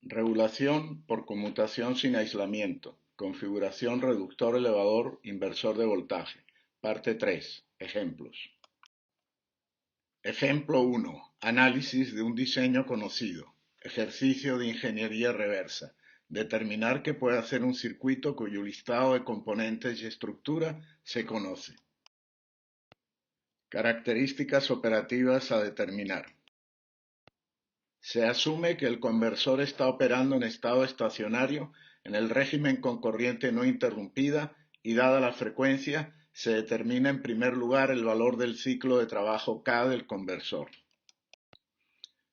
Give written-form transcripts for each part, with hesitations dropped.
Regulación por conmutación sin aislamiento. Configuración reductor elevador inversor de voltaje. Parte 3. Ejemplos. Ejemplo 1. Análisis de un diseño conocido. Ejercicio de ingeniería reversa. Determinar que puede hacer un circuito cuyo listado de componentes y estructura se conoce. Características operativas a determinar. Se asume que el conversor está operando en estado estacionario en el régimen con corriente no interrumpida y dada la frecuencia, se determina en primer lugar el valor del ciclo de trabajo K del conversor.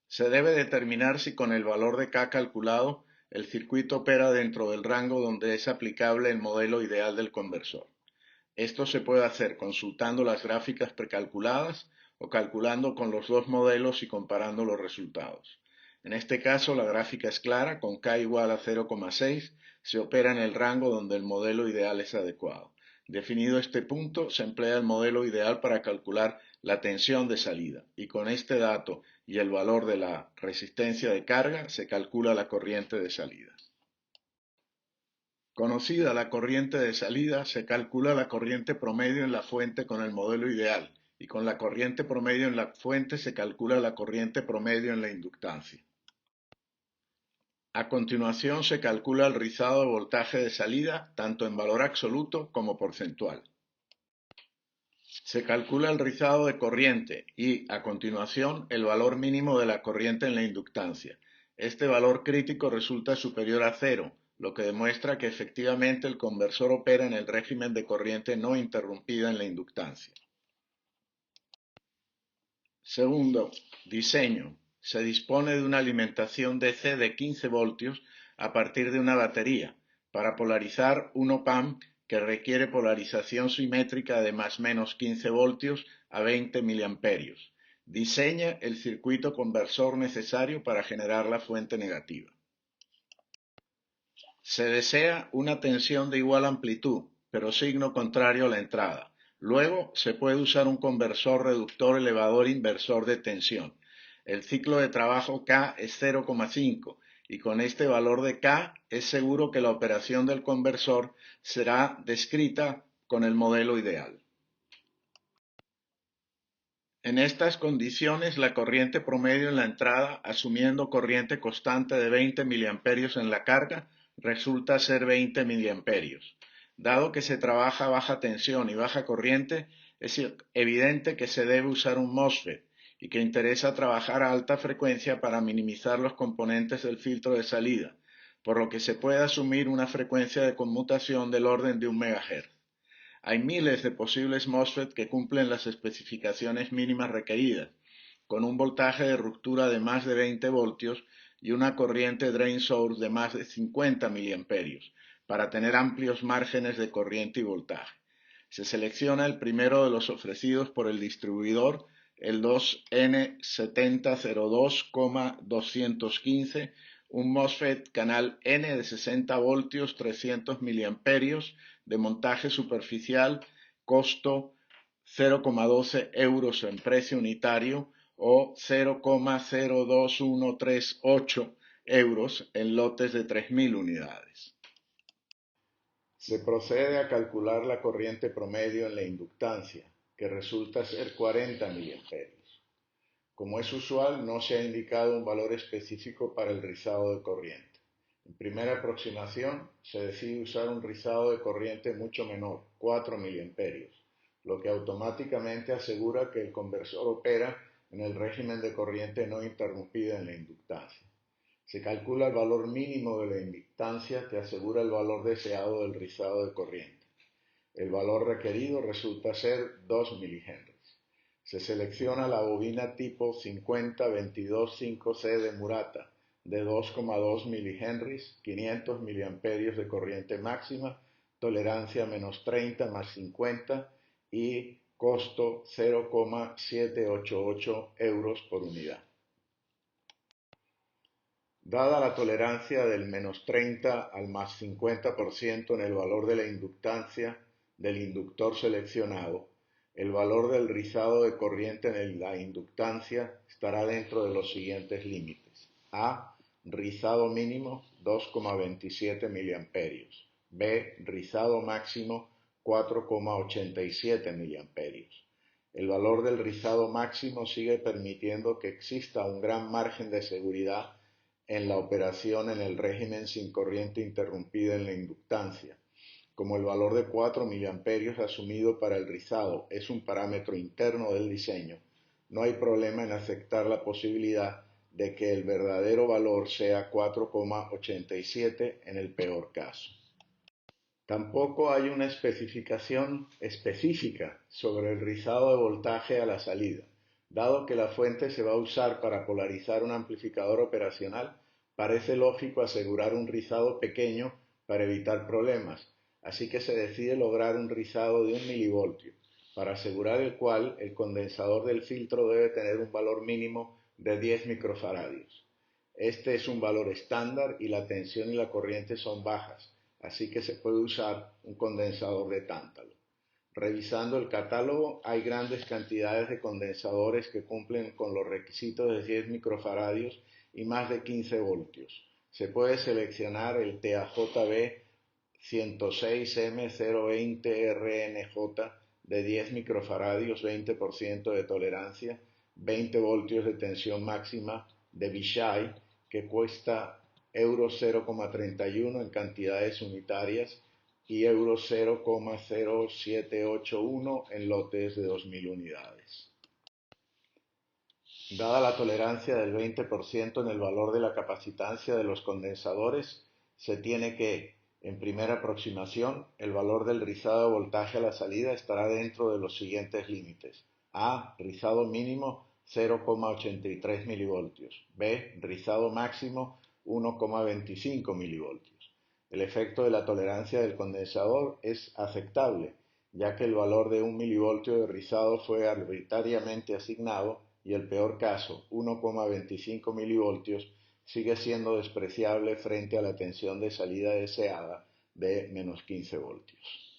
Se debe determinar si con el valor de K calculado el circuito opera dentro del rango donde es aplicable el modelo ideal del conversor. Esto se puede hacer consultando las gráficas precalculadas o calculando con los dos modelos y comparando los resultados. En este caso la gráfica es clara, con K igual a 0,6 se opera en el rango donde el modelo ideal es adecuado. Definido este punto, se emplea el modelo ideal para calcular la tensión de salida y con este dato y el valor de la resistencia de carga se calcula la corriente de salida. Conocida la corriente de salida, se calcula la corriente promedio en la fuente con el modelo ideal y con la corriente promedio en la fuente se calcula la corriente promedio en la inductancia. A continuación se calcula el rizado de voltaje de salida tanto en valor absoluto como porcentual. Se calcula el rizado de corriente y, a continuación, el valor mínimo de la corriente en la inductancia. Este valor crítico resulta superior a cero, lo que demuestra que efectivamente el conversor opera en el régimen de corriente no interrumpida en la inductancia. Segundo, diseño. Se dispone de una alimentación DC de 15 voltios a partir de una batería para polarizar un op-amp que requiere polarización simétrica de más menos 15 voltios a 20 miliamperios. Diseña el circuito conversor necesario para generar la fuente negativa. Se desea una tensión de igual amplitud, pero signo contrario a la entrada. Luego se puede usar un conversor reductor elevador inversor de tensión. El ciclo de trabajo K es 0,5 y con este valor de K es seguro que la operación del conversor será descrita con el modelo ideal. En estas condiciones, la corriente promedio en la entrada, asumiendo corriente constante de 20 miliamperios en la carga, resulta ser 20 miliamperios. Dado que se trabaja a baja tensión y baja corriente, es evidente que se debe usar un MOSFET y que interesa trabajar a alta frecuencia para minimizar los componentes del filtro de salida, por lo que se puede asumir una frecuencia de conmutación del orden de 1 MHz. Hay miles de posibles MOSFET que cumplen las especificaciones mínimas requeridas, con un voltaje de ruptura de más de 20 voltios y una corriente drain source de más de 50 miliamperios, para tener amplios márgenes de corriente y voltaje. Se selecciona el primero de los ofrecidos por el distribuidor, el 2N7002,215, un MOSFET canal N de 60 voltios, 300 miliamperios, de montaje superficial, costo 0,12 euros en precio unitario o 0,02138 euros en lotes de 3.000 unidades. Se procede a calcular la corriente promedio en la inductancia, que resulta ser 40 miliamperios. Como es usual, no se ha indicado un valor específico para el rizado de corriente. En primera aproximación, se decide usar un rizado de corriente mucho menor, 4 miliamperios, lo que automáticamente asegura que el conversor opera en el régimen de corriente no interrumpida en la inductancia. Se calcula el valor mínimo de la inductancia que asegura el valor deseado del rizado de corriente. El valor requerido resulta ser 2 milihenries. Se selecciona la bobina tipo 50-22-5C de Murata de 2,2 milihenries, 500 miliamperios de corriente máxima, tolerancia menos 30 más 50 y costo 0,788 euros por unidad. Dada la tolerancia del menos 30 al más 50% en el valor de la inductancia del inductor seleccionado, el valor del rizado de corriente en la inductancia estará dentro de los siguientes límites. A, rizado mínimo 2,27 mA. B, rizado máximo 4,87 mA. El valor del rizado máximo sigue permitiendo que exista un gran margen de seguridad en la operación en el régimen sin corriente interrumpida en la inductancia. Como el valor de 4 mA asumido para el rizado es un parámetro interno del diseño, no hay problema en aceptar la posibilidad de que el verdadero valor sea 4,87 en el peor caso. Tampoco hay una especificación específica sobre el rizado de voltaje a la salida. Dado que la fuente se va a usar para polarizar un amplificador operacional, parece lógico asegurar un rizado pequeño para evitar problemas, así que se decide lograr un rizado de 1 milivoltio, para asegurar el cual el condensador del filtro debe tener un valor mínimo de 10 microfaradios. Este es un valor estándar y la tensión y la corriente son bajas, así que se puede usar un condensador de tántalo. Revisando el catálogo, hay grandes cantidades de condensadores que cumplen con los requisitos de 10 microfaradios y más de 15 voltios. Se puede seleccionar el TAJB 106M020RNJ de 10 microfaradios, 20% de tolerancia, 20 voltios de tensión máxima de Bishai, que cuesta euros 0,31 en cantidades unitarias y euros 0,0781 en lotes de 2000 unidades. Dada la tolerancia del 20% en el valor de la capacitancia de los condensadores, se tiene que, en primera aproximación, el valor del rizado de voltaje a la salida estará dentro de los siguientes límites. A. Rizado mínimo 0,83 milivoltios. B. Rizado máximo 1,25 milivoltios. El efecto de la tolerancia del condensador es aceptable, ya que el valor de 1 milivoltio de rizado fue arbitrariamente asignado y el peor caso, 1,25 milivoltios, sigue siendo despreciable frente a la tensión de salida deseada de menos 15 voltios.